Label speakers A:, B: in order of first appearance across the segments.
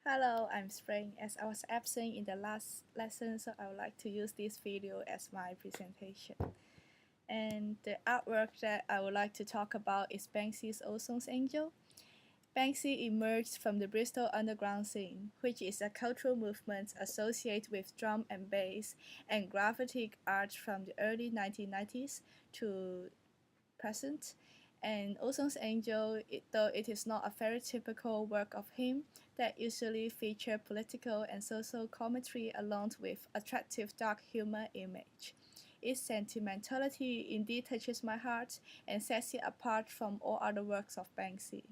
A: Hello, I'm Spring. As I was absent in the last lesson, so I would like to use this video as my presentation. And the artwork that I would like to talk about is Banksy's Ozone's Angel. Banksy emerged from the Bristol underground scene, which is a cultural movement associated with drum and bass and graffiti art from the early 1990s to present. And Ozone's Angel, though it is not a very typical work of him, that usually feature political and social commentary along with attractive dark humor image. Its sentimentality indeed touches my heart and sets it apart from all other works of Banksy.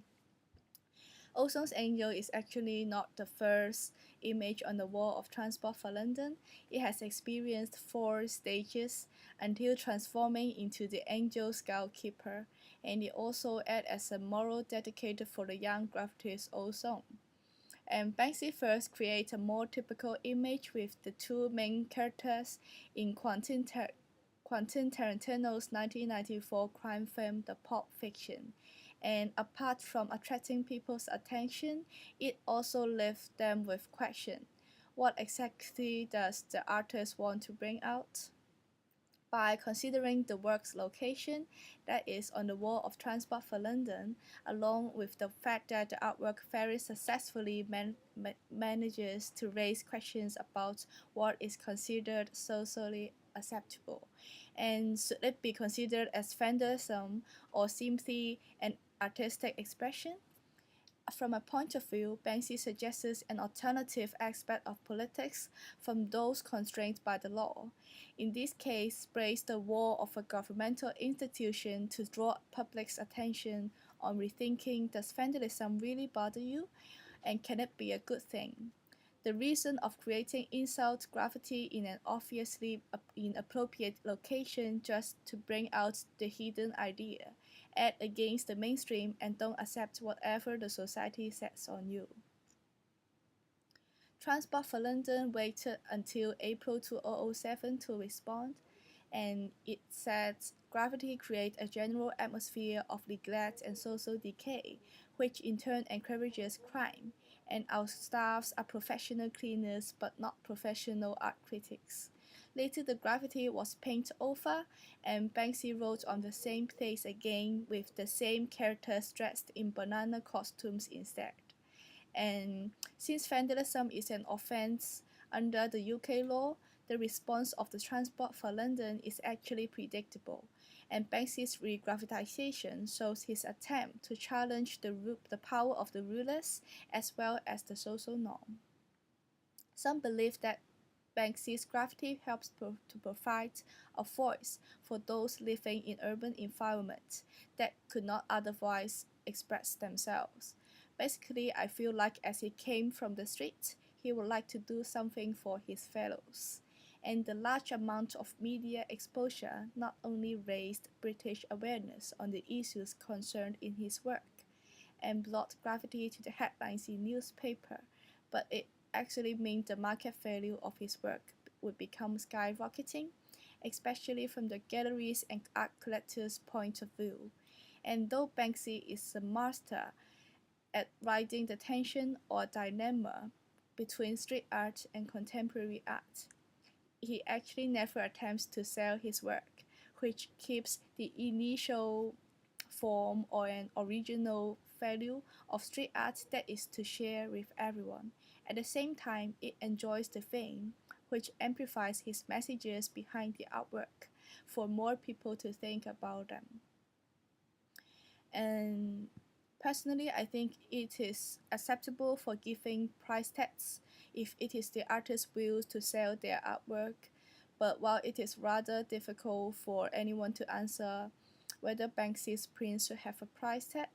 A: Ozone's Angel is actually not the first image on the wall of Transport for London. It has experienced 4 stages until transforming into the Angel Scoutkeeper, and it also acted as a mural dedicated for the young graffiti's Ozone. And Banksy first created a more typical image with the two main characters in Quentin Tarantino's 1994 crime film The Pulp Fiction. And apart from attracting people's attention, it also left them with question. What exactly does the artist want to bring out? By considering the work's location, that is on the wall of Transport for London, along with the fact that the artwork very successfully manages to raise questions about what is considered socially acceptable, and should it be considered as vandalism or simply an artistic expression? From a point of view, Banksy suggests an alternative aspect of politics from those constrained by the law. In this case, breaks the wall of a governmental institution to draw public's attention on rethinking, does vandalism really bother you, and can it be a good thing? The reason of creating insult graffiti in an obviously inappropriate location just to bring out the hidden idea, act against the mainstream, and don't accept whatever the society sets on you. Transport for London waited until April 2007 to respond, and it said gravity creates a general atmosphere of neglect and social decay, which in turn encourages crime, and our staffs are professional cleaners but not professional art critics. Later the graffiti was painted over, and Banksy wrote on the same place again with the same characters dressed in banana costumes instead. And since vandalism is an offence under the UK law, the response of the Transport for London is actually predictable, and Banksy's regraphitization shows his attempt to challenge the power of the rulers as well as the social norm. Some believe that Banksy's graffiti helps to provide a voice for those living in urban environments that could not otherwise express themselves. Basically, I feel like as he came from the street, he would like to do something for his fellows. And the large amount of media exposure not only raised British awareness on the issues concerned in his work and brought graffiti to the headlines in newspaper, but it actually meant the market value of his work would become skyrocketing, especially from the galleries and art collectors' point of view. And though Banksy is a master at riding the tension or dilemma between street art and contemporary art, he actually never attempts to sell his work, which keeps the initial form or an original value of street art that is to share with everyone. At the same time, it enjoys the fame, which amplifies his messages behind the artwork for more people to think about them. And personally, I think it is acceptable for giving price tags if it is the artist's will to sell their artwork, but while it is rather difficult for anyone to answer whether Banksy's prints should have a price tag,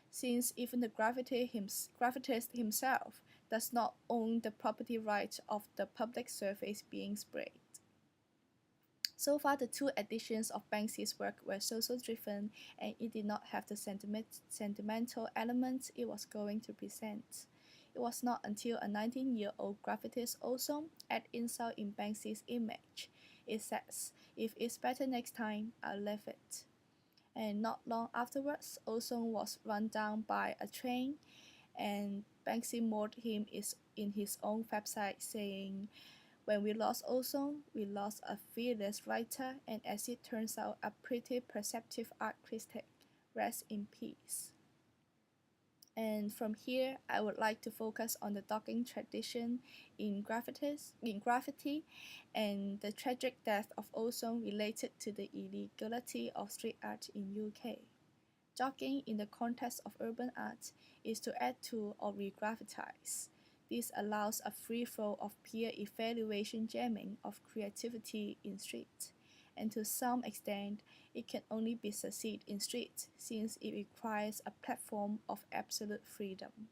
A: since even the graffitist himself does not own the property right of the public surface being sprayed. So far, the 2 editions of Banksy's work were social-driven, and it did not have the sentimental elements it was going to present. It was not until a 19-year-old graffitist also added insult in Banksy's image. It says, "If it's better next time, I'll leave it." And not long afterwards, Ozone was run down by a train, and Banksy mocked him in his own website, saying, "When we lost ozone, we lost a fearless writer and, as it turns out, a pretty perceptive art critic. Rest in peace." And from here, I would like to focus on the dogging tradition in graffiti and the tragic death of ozone related to the illegality of street art in UK. Jogging in the context of urban art is to add to or re-graffitize. This allows a free flow of peer evaluation jamming of creativity in street, and to some extent, it can only be succeed in street since it requires a platform of absolute freedom.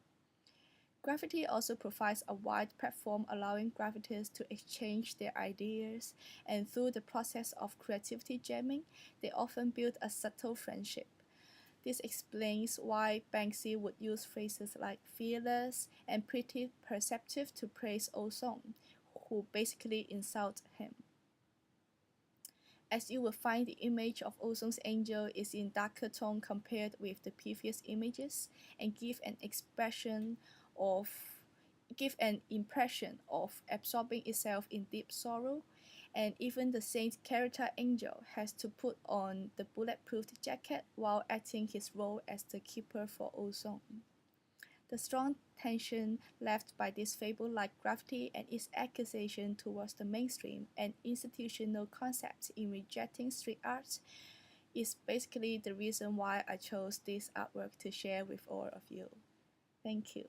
A: Graffiti also provides a wide platform allowing graffitists to exchange their ideas, and through the process of creativity jamming, they often build a subtle friendship. This explains why Banksy would use phrases like fearless and pretty perceptive to praise Ozone, who basically insult him. As you will find, the image of Ozone's angel is in darker tone compared with the previous images and give an impression of absorbing itself in deep sorrow, and even the saint character Angel has to put on the bulletproof jacket while acting his role as the keeper for ozone. The strong tension left by this fable-like graffiti and its accusation towards the mainstream and institutional concepts in rejecting street art is basically the reason why I chose this artwork to share with all of you. Thank you.